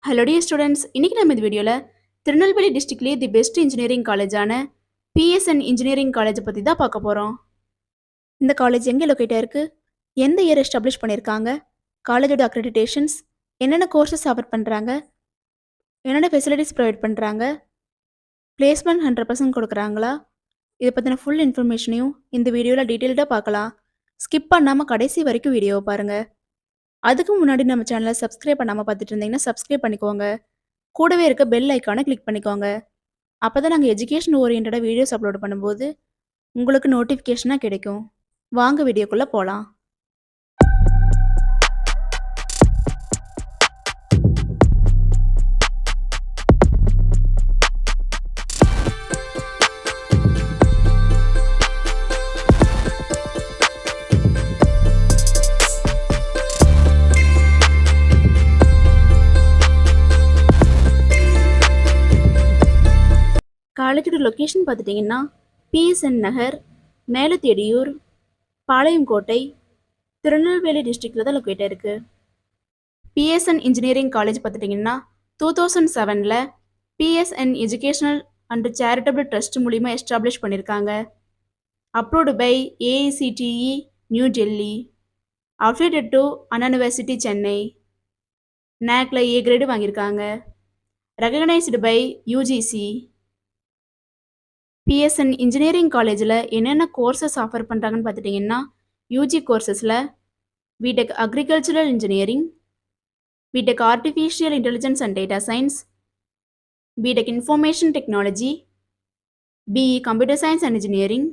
Hello dear students, இன்னைக்கு நம்ம இந்த வீடியோவில் திருநெல்வேலி டிஸ்ட்ரிக்ட்லேயே தி பெஸ்ட் இன்ஜினியரிங் காலேஜான பிஎஸ்என் இன்ஜினியரிங் காலேஜை பற்றி தான் பார்க்க போகிறோம். இந்த காலேஜ் எங்கே லொக்கேட் ஆயிருக்கு, எந்த இயர் எஸ்டாப்ளிஷ் பண்ணியிருக்காங்க, காலேஜோட அக்ரெடிடேஷன்ஸ், என்னென்ன கோர்சஸ் ஆஃபர் பண்ணுறாங்க, என்னென்ன ஃபெசிலிட்டிஸ் ப்ரொவைட் பண்ணுறாங்க, பிளேஸ்மெண்ட் 100% கொடுக்குறாங்களா, இதை பற்றின ஃபுல் இன்ஃபர்மேஷனையும் இந்த வீடியோவில் டீட்டெயில்டாக பார்க்கலாம். ஸ்கிப் பண்ணாமல் கடைசி வரைக்கும் வீடியோவை பாருங்கள். அதுக்கு முன்னாடி நம்ம சேனலை சப்ஸ்கிரைப் பண்ணாமல் பார்த்துட்டு இருந்தீங்கன்னா சப்ஸ்கிரைப் பண்ணிக்கோங்க. கூடவே இருக்க பெல் ஐக்கானை கிளிக் பண்ணிக்கோங்க. அப்போ தான் நாங்கள் எஜுகேஷன் ஓரியன்டாக வீடியோஸ் அப்லோட் பண்ணும்போது உங்களுக்கு நோட்டிஃபிகேஷனாக கிடைக்கும். வாங்க வீடியோக்குள்ளே போகலாம். காலேஜோட லொக்கேஷன் பார்த்துட்டிங்கன்னா பிஎஸ்என் நகர், மேலத்தேடியூர், பாளையங்கோட்டை, திருநெல்வேலி டிஸ்ட்ரிக்டில் தான் லொக்கேட் ஆயிருக்கு. பிஎஸ்என் இன்ஜினியரிங் காலேஜ் பார்த்துட்டிங்கன்னா 2007 PSN educational and charitable trust மூலிமா எஸ்டாப்ளிஷ் பண்ணியிருக்காங்க. Approved by AICTE New Delhi, affiliated to Anna university Chennai, நேக்ல ஏ கிரேடு வாங்கியிருக்காங்க. Recognised by UGC. PSN engineering காலேஜில் என்னென்ன கோர்சஸ் ஆஃபர் பண்ணுறாங்கன்னு பார்த்துட்டிங்கன்னா யூஜி கோர்சஸில் B Tech agricultural engineering, B Tech artificial intelligence and data science, B Tech information technology, BE computer science and engineering,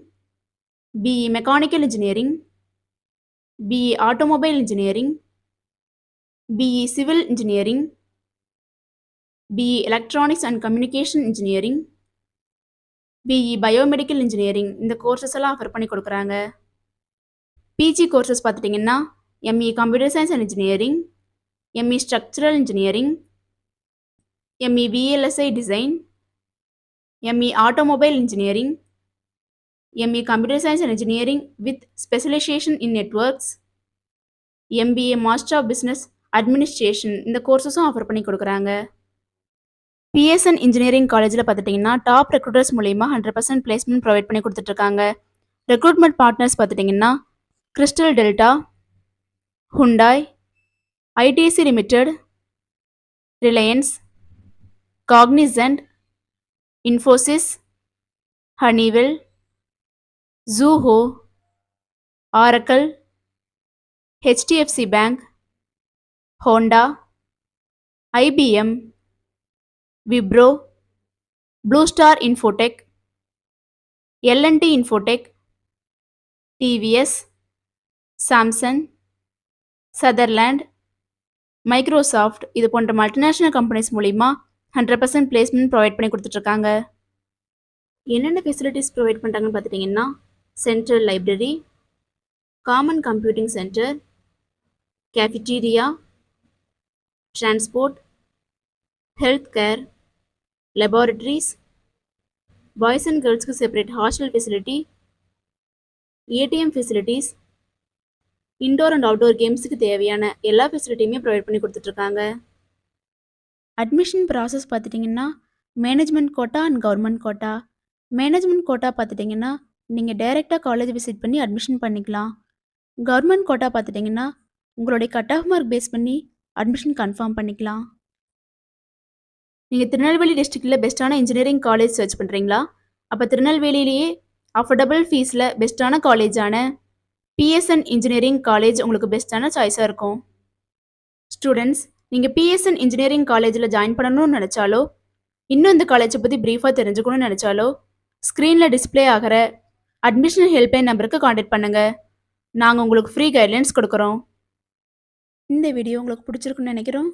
BE mechanical engineering, BE automobile engineering, BE civil engineering, BE electronics and communication engineering, BE biomedical engineering, இந்த courses எல்லாம் offer பண்ணி கொடுக்குறாங்க. PG courses பார்த்துட்டிங்கன்னா ME computer science and engineering, ME structural engineering, ME VLSI design, ME automobile engineering, ME computer science and engineering with specialisation in networks, MBA master of business administration, இந்த கோர்சஸும் offer பண்ணி கொடுக்குறாங்க. BSN engineering காலேஜில் பார்த்துட்டிங்கன்னா top recruiters மூலிமா 100% placement provide பண்ணி கொடுத்துட்ருக்காங்க. Recruitment partners பார்த்துட்டிங்கன்னா Crystal Delta, Hyundai, ITC limited, Reliance, Cognizant, Infosys, Honeywell, Zoho, Oracle, HDFC bank, Honda, IBM, Wipro, Blue Star Infotech, L and T Infotech, TVS, Samsung, Sutherland, Microsoft, இது போன்ற மல்டிநேஷ்னல் கம்பெனிஸ் மூலிமா 100% பிளேஸ்மெண்ட் ப்ரொவைட் பண்ணி கொடுத்துட்ருக்காங்க. என்னென்ன ஃபெசிலிட்டிஸ் ப்ரொவைட் பண்ணுறாங்கன்னு பார்த்துட்டிங்கன்னா central library, common computing centre, cafeteria, transport, health care, laboratories, boys and கேர்ள்ஸ்க்கு separate hostel facility, ATM facilities, indoor and outdoor கேம்ஸுக்கு தேவையான எல்லா ஃபெசிலிட்டியுமே ப்ரொவைட் பண்ணி கொடுத்துட்ருக்காங்க. அட்மிஷன் ப்ராசஸ் பார்த்துட்டிங்கன்னா management quota and government quota. Management quota பார்த்துட்டிங்கன்னா நீங்கள் டைரெக்டாக காலேஜ் விசிட் பண்ணி அட்மிஷன் பண்ணிக்கலாம். கவர்மெண்ட் கோட்டா பார்த்துட்டிங்கன்னா உங்களுடைய கட் ஆஃப் மார்க் பேஸ் பண்ணி அட்மிஷன் கன்ஃபார்ம் பண்ணிக்கலாம். நீங்கள் திருநெல்வேலி டிஸ்ட்ரிக்டில் பெஸ்ட்டான இன்ஜினியரிங் காலேஜ் சர்ச் பண்ணுறீங்களா? அப்போ திருநெல்வேலியிலேயே அஃபோர்டபுள் ஃபீஸில் பெஸ்ட்டான காலேஜான பிஎஸ்என் இன்ஜினியரிங் காலேஜ் உங்களுக்கு பெஸ்ட்டான சாய்ஸாக இருக்கும். ஸ்டூடெண்ட்ஸ், நீங்கள் பிஎஸ்என் இன்ஜினியரிங் காலேஜில் ஜாயின் பண்ணணும்னு நினச்சாலோ, இன்னும் இந்த காலேஜை பற்றி ப்ரீஃபாக தெரிஞ்சுக்கணும்னு நினச்சாலோ, ஸ்க்ரீனில் டிஸ்பிளே ஆகிற அட்மிஷன் ஹெல்ப்லைன் நம்பருக்கு காண்டாக்ட் பண்ணுங்கள். நாங்கள் உங்களுக்கு ஃப்ரீ கைட்லைன்ஸ் கொடுக்குறோம். இந்த வீடியோ உங்களுக்கு பிடிச்சிருக்குன்னு நினைக்கிறோம்.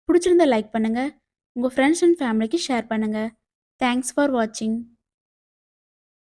பிடிச்சிருந்தா லைக் பண்ணுங்கள், உங்கள் ஃப்ரெண்ட்ஸ் அண்ட் ஃபேமிலிக்கு ஷேர் பண்ணுங்கள். தேங்க்ஸ் ஃபார் வாட்சிங்.